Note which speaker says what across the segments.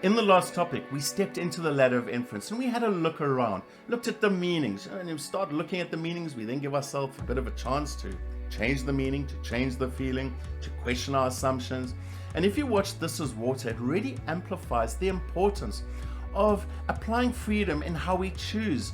Speaker 1: In the last topic, we stepped into the ladder of inference and we had a look around, looked at the meanings, and we start looking at the meanings, we then give ourselves a bit of a chance to change the meaning, to change the feeling, to question our assumptions. And if you watch This Is Water, it really amplifies the importance of applying freedom in how we choose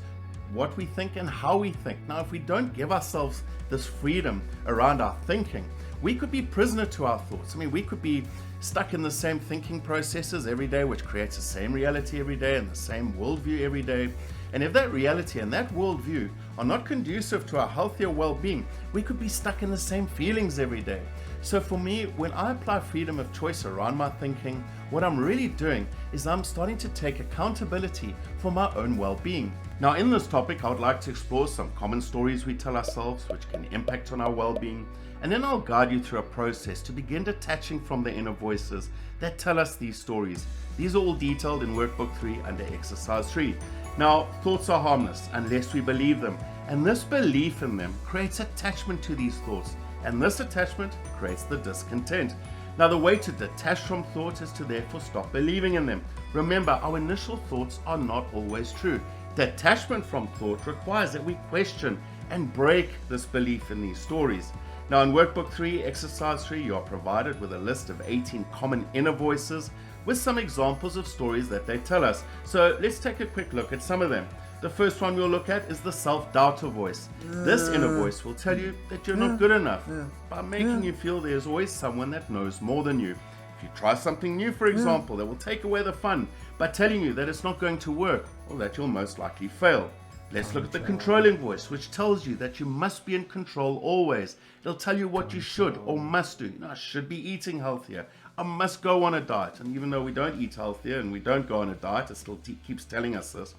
Speaker 1: what we think and how we think. Now, if we don't give ourselves this freedom around our thinking, we could be prisoner to our thoughts. We could be stuck in the same thinking processes every day, which creates the same reality every day and the same worldview every day. And if that reality and that worldview are not conducive to our healthier well-being, we could be stuck in the same feelings every day. So for me, when I apply freedom of choice around my thinking, what I'm really doing is I'm starting to take accountability for my own well-being. Now, in this topic, I would like to explore some common stories we tell ourselves which can impact on our well-being, and then I'll guide you through a process to begin detaching from the inner voices that tell us these stories. These are all detailed in workbook 3 under exercise 3. Now, thoughts are harmless unless we believe them, and this belief in them creates attachment to these thoughts, and this attachment creates the discontent. Now, the way to detach from thought is to therefore stop believing in them. Remember, our initial thoughts are not always true. Detachment from thought requires that we question and break this belief in these stories. Now, in workbook 3, exercise 3, you are provided with a list of 18 common inner voices with some examples of stories that they tell us. So let's take a quick look at some of them. The first one we'll look at is the self-doubter voice. This inner voice will tell you that you're not good enough by making you feel there's always someone that knows more than you. If you try something new, for example, that will take away the fun by telling you that it's not going to work or that you'll most likely fail. Let's look at the controlling voice, which tells you that you must be in control always. It'll tell you what you should or must do. I should be eating healthier. I must go on a diet. And even though we don't eat healthier and we don't go on a diet, it still keeps telling us this.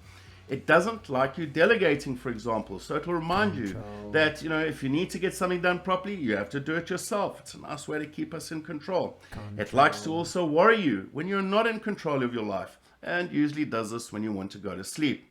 Speaker 1: It doesn't like you delegating, for example. So it'll remind you that, if you need to get something done properly, you have to do it yourself. It's a nice way to keep us in control. It likes to also worry you when you're not in control of your life, and usually does this when you want to go to sleep.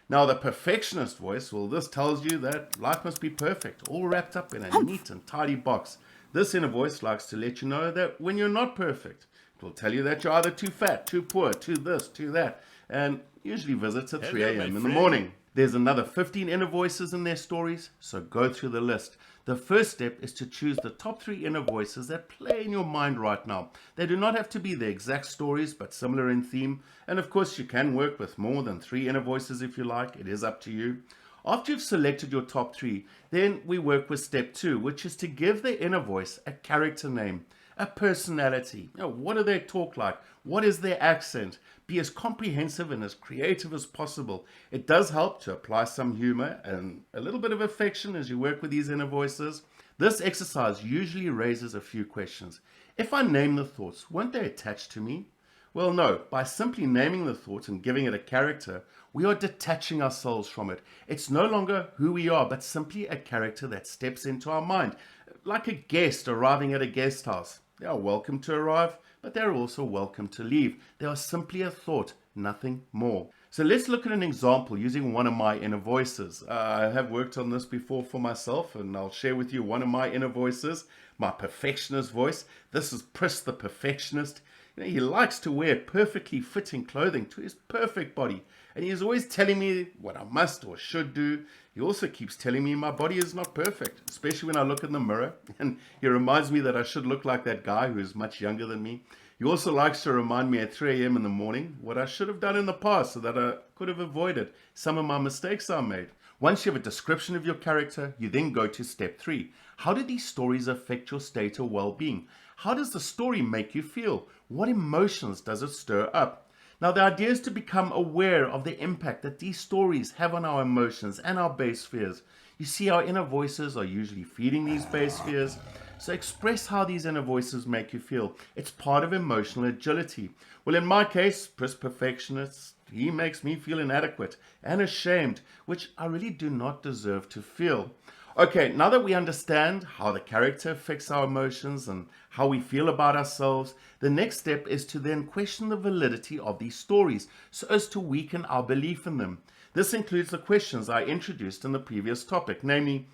Speaker 1: Now, the perfectionist voice, this tells you that life must be perfect, all wrapped up in a neat and tidy box. This inner voice likes to let you know that when you're not perfect, it will tell you that you're either too fat, too poor, too this, too that, and usually visits at 3 a.m. in the morning. There's another 15 inner voices in their stories, so go through the list. The first step is to choose the top 3 inner voices that play in your mind right now. They do not have to be the exact stories, but similar in theme. And of course, you can work with more than 3 inner voices if you like. It is up to you. After you've selected your top 3, then we work with step 2, which is to give the inner voice a character name, a personality. What do they talk like? What is their accent? Be as comprehensive and as creative as possible. It does help to apply some humor and a little bit of affection as you work with these inner voices. This exercise usually raises a few questions. If I name the thoughts, won't they attach to me? Well, no. By simply naming the thought and giving it a character, we are detaching ourselves from it. It's no longer who we are, but simply a character that steps into our mind, like a guest arriving at a guest house. They are welcome to arrive, but they're also welcome to leave. They are simply a thought, nothing more. So let's look at an example using one of my inner voices. I have worked on this before for myself, and I'll share with you one of my inner voices, my perfectionist voice. This is Pris the perfectionist. He likes to wear perfectly fitting clothing to his perfect body, and he is always telling me what I must or should do. He also keeps telling me my body is not perfect, especially when I look in the mirror, and he reminds me that I should look like that guy who is much younger than me. He also likes to remind me at 3 a.m. in the morning what I should have done in the past so that I could have avoided some of my mistakes I made. Once you have a description of your character, you then go to step 3. How do these stories affect your state of well-being? How does the story make you feel? What emotions does it stir up? Now, the idea is to become aware of the impact that these stories have on our emotions and our base fears. You see, our inner voices are usually feeding these base fears. So express how these inner voices make you feel. It's part of emotional agility. Well, in my case, Pris Perfectionist, he makes me feel inadequate and ashamed, which I really do not deserve to feel. Okay, now that we understand how the character affects our emotions and how we feel about ourselves, the next step is to then question the validity of these stories so as to weaken our belief in them. This includes the questions I introduced in the previous topic, namely,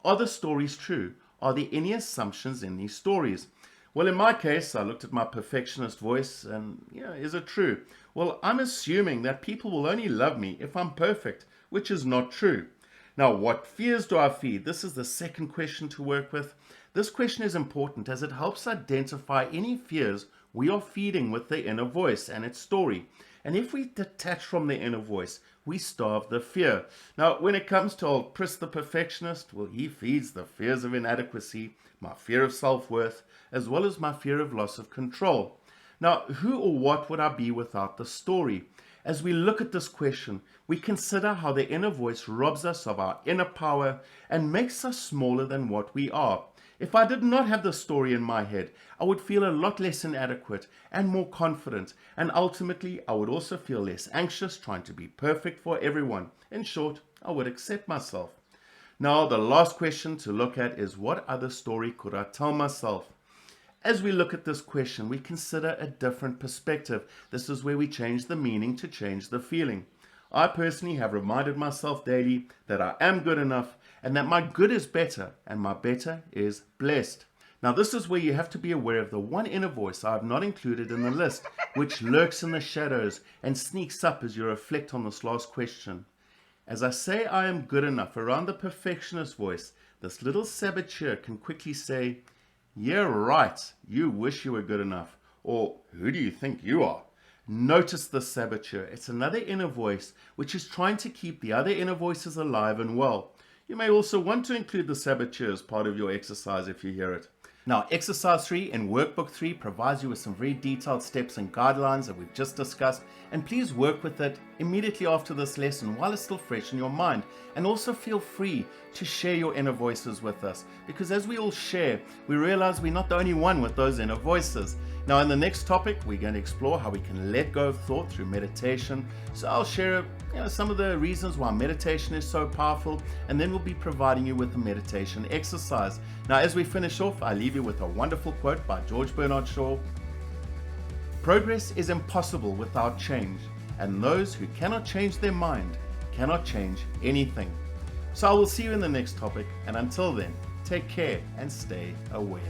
Speaker 1: are the stories true? Are there any assumptions in these stories? Well, in my case, I looked at my perfectionist voice and, is it true? Well, I'm assuming that people will only love me if I'm perfect, which is not true. Now, what fears do I feed? This is the second question to work with. This question is important as it helps identify any fears we are feeding with the inner voice and its story. And if we detach from the inner voice, we starve the fear. Now, when it comes to old Chris the perfectionist, well, he feeds the fears of inadequacy, my fear of self-worth, as well as my fear of loss of control. Now, who or what would I be without the story? As we look at this question, we consider how the inner voice robs us of our inner power and makes us smaller than what we are. If I did not have the story in my head, I would feel a lot less inadequate and more confident, and ultimately I would also feel less anxious trying to be perfect for everyone. In short, I would accept myself. Now, the last question to look at is, what other story could I tell myself? As we look at this question, we consider a different perspective. This is where we change the meaning to change the feeling. I personally have reminded myself daily that I am good enough and that my good is better and my better is blessed. Now, this is where you have to be aware of the one inner voice I have not included in the list, which lurks in the shadows and sneaks up as you reflect on this last question. As I say I am good enough around the perfectionist voice, this little saboteur can quickly say, "Yeah, right, you wish you were good enough," or "Who do you think you are?" Notice the saboteur. It's another inner voice which is trying to keep the other inner voices alive and well. You may also want to include the saboteur as part of your exercise if you hear it. Now, exercise 3 in workbook 3 provides you with some very detailed steps and guidelines that we've just discussed, and please work with it immediately after this lesson while it's still fresh in your mind. And also feel free to share your inner voices with us, because as we all share, we realize we're not the only one with those inner voices. Now, in the next topic, we're going to explore how we can let go of thought through meditation. So I'll share some of the reasons why meditation is so powerful, and then we'll be providing you with a meditation exercise. Now, as we finish off, I leave you with a wonderful quote by George Bernard Shaw. "Progress is impossible without change, and those who cannot change their mind cannot change anything." So I will see you in the next topic, and until then, take care and stay aware.